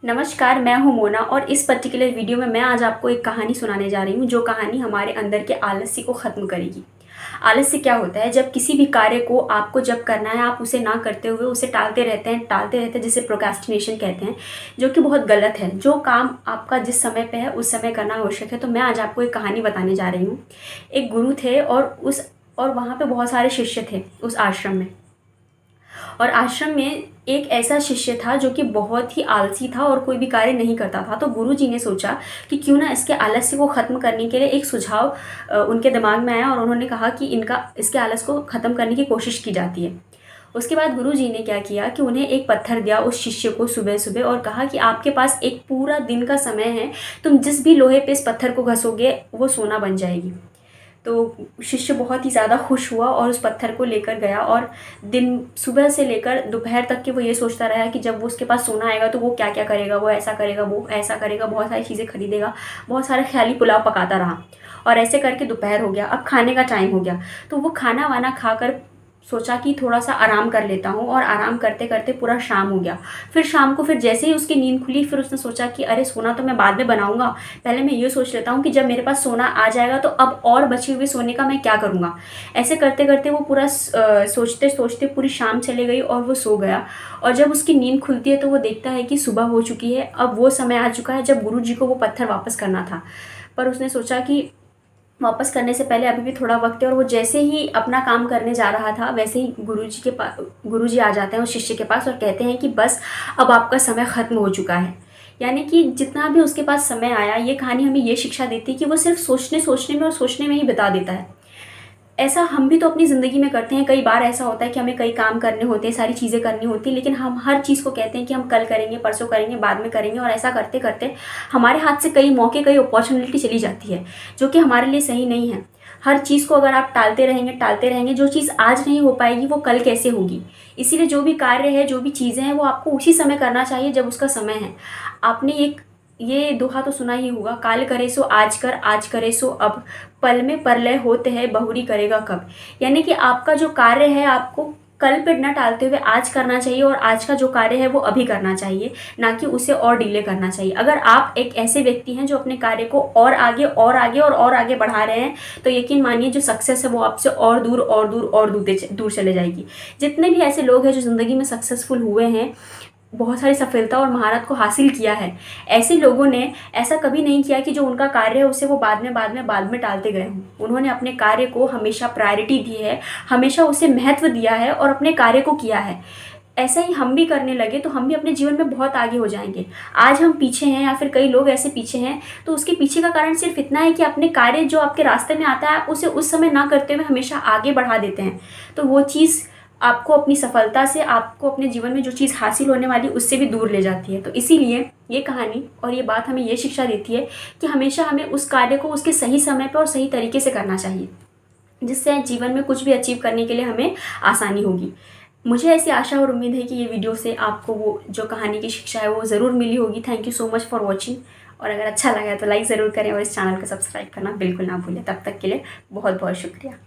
नमस्कार, मैं हूँ मोना और इस पर्टिकुलर वीडियो में मैं आज आपको एक कहानी सुनाने जा रही हूँ जो कहानी हमारे अंदर के आलस्य को ख़त्म करेगी। आलस्य क्या होता है? जब किसी भी कार्य को आपको जब करना है आप उसे ना करते हुए उसे टालते रहते हैं, जिसे प्रोक्रेस्टिनेशन कहते हैं, जो कि बहुत गलत है। जो काम आपका जिस समय पे है उस समय करना आवश्यक है। तो मैं आज आपको एक कहानी बताने जा रही हूँ। एक गुरु थे और वहाँ पे बहुत सारे शिष्य थे उस आश्रम में। और आश्रम में एक ऐसा शिष्य था जो कि बहुत ही आलसी था और कोई भी कार्य नहीं करता था। तो गुरुजी ने सोचा कि क्यों ना इसके आलस्य को ख़त्म करने के लिए एक सुझाव उनके दिमाग में आया और उन्होंने कहा कि इसके आलस को ख़त्म करने की कोशिश की जाती है। उसके बाद गुरुजी ने क्या किया कि उन्हें एक पत्थर दिया उस शिष्य को सुबह सुबह और कहा कि आपके पास एक पूरा दिन का समय है, तुम जिस भी लोहे पे इस पत्थर को घसोगे वो सोना बन जाएगी। तो शिष्य बहुत ही ज़्यादा खुश हुआ और उस पत्थर को लेकर गया और दिन सुबह से लेकर दोपहर तक के वो ये सोचता रहा कि जब वो उसके पास सोना आएगा तो वो क्या क्या करेगा, वो ऐसा करेगा, वो ऐसा करेगा, बहुत सारी चीज़ें खरीदेगा, बहुत सारे ख्याली पुलाव पकाता रहा। और ऐसे करके दोपहर हो गया, अब खाने का टाइम हो गया। तो वो खाना वाना खाकर सोचा कि थोड़ा सा आराम कर लेता हूँ और आराम करते करते पूरा शाम हो गया। फिर शाम को जैसे ही उसकी नींद खुली फिर उसने सोचा कि अरे सोना तो मैं बाद में बनाऊंगा, पहले मैं ये सोच लेता हूँ कि जब मेरे पास सोना आ जाएगा तो अब और बचे हुए सोने का मैं क्या करूँगा। ऐसे करते करते वो पूरा सोचते सोचते पूरी शाम चले गई और वो सो गया। और जब उसकी नींद खुलती है तो वो देखता है कि सुबह हो चुकी है। अब वो समय आ चुका है जब गुरु जी को वो पत्थर वापस करना था। पर उसने सोचा कि वापस करने से पहले अभी भी थोड़ा वक्त है। और वो जैसे ही अपना काम करने जा रहा था वैसे ही गुरुजी आ जाते हैं उस शिष्य के पास और कहते हैं कि बस अब आपका समय ख़त्म हो चुका है। यानी कि जितना भी उसके पास समय आया, ये कहानी हमें ये शिक्षा देती है कि वो सिर्फ सोचने में ही बिता देता है। ऐसा हम भी तो अपनी ज़िंदगी में करते हैं। कई बार ऐसा होता है कि हमें कई काम करने होते हैं, सारी चीज़ें करनी होती हैं, लेकिन हम हर चीज़ को कहते हैं कि हम कल करेंगे, परसों करेंगे, बाद में करेंगे। और ऐसा करते करते हमारे हाथ से कई मौके, कई अपॉर्चुनिटी चली जाती है जो कि हमारे लिए सही नहीं है। हर चीज़ को अगर आप टालते रहेंगे, जो चीज़ आज नहीं हो पाएगी वो कल कैसे होगी। इसीलिए जो भी कार्य है, जो भी चीज़ें हैं, वो आपको उसी समय करना चाहिए जब उसका समय है। आपने ये दोहा तो सुना ही होगा, काल करे सो आज कर, आज करे सो अब, पल में परलय होते है बहुरी करेगा कब। यानी कि आपका जो कार्य है आपको कल पे न टालते हुए आज करना चाहिए और आज का जो कार्य है वो अभी करना चाहिए, ना कि उसे और डिले करना चाहिए। अगर आप एक ऐसे व्यक्ति हैं जो अपने कार्य को और आगे और आगे और आगे बढ़ा रहे हैं तो यकीन मानिए जो सक्सेस है वो आपसे और दूर चले जाएगी। जितने भी ऐसे लोग हैं जो ज़िंदगी में सक्सेसफुल हुए हैं, बहुत सारी सफलता और महारत को हासिल किया है, ऐसे लोगों ने ऐसा कभी नहीं किया कि जो उनका कार्य है उसे वो बाद में टालते गए हों। उन्होंने अपने कार्य को हमेशा प्रायोरिटी दी है, हमेशा उसे महत्व दिया है और अपने कार्य को किया है। ऐसा ही हम भी करने लगे तो हम भी अपने जीवन में बहुत आगे हो जाएंगे। आज हम पीछे हैं या फिर कई लोग ऐसे पीछे हैं तो उसके पीछे का कारण सिर्फ इतना है कि अपने कार्य जो आपके रास्ते में आता है उसे उस समय ना करते हुए हमेशा आगे बढ़ा देते हैं। तो वो चीज़ आपको अपनी सफलता से, आपको अपने जीवन में जो चीज़ हासिल होने वाली उससे भी दूर ले जाती है। तो इसीलिए ये कहानी और ये बात हमें ये शिक्षा देती है कि हमेशा हमें उस कार्य को उसके सही समय पर और सही तरीके से करना चाहिए, जिससे जीवन में कुछ भी अचीव करने के लिए हमें आसानी होगी। मुझे ऐसी आशा और उम्मीद है कि ये वीडियो से आपको वो जो कहानी की शिक्षा है वो ज़रूर मिली होगी। Thank you so much for watching. और अगर अच्छा लगा तो लाइक ज़रूर करें और इस चैनल को सब्सक्राइब करना बिल्कुल ना भूलें। तब तक के लिए बहुत बहुत शुक्रिया।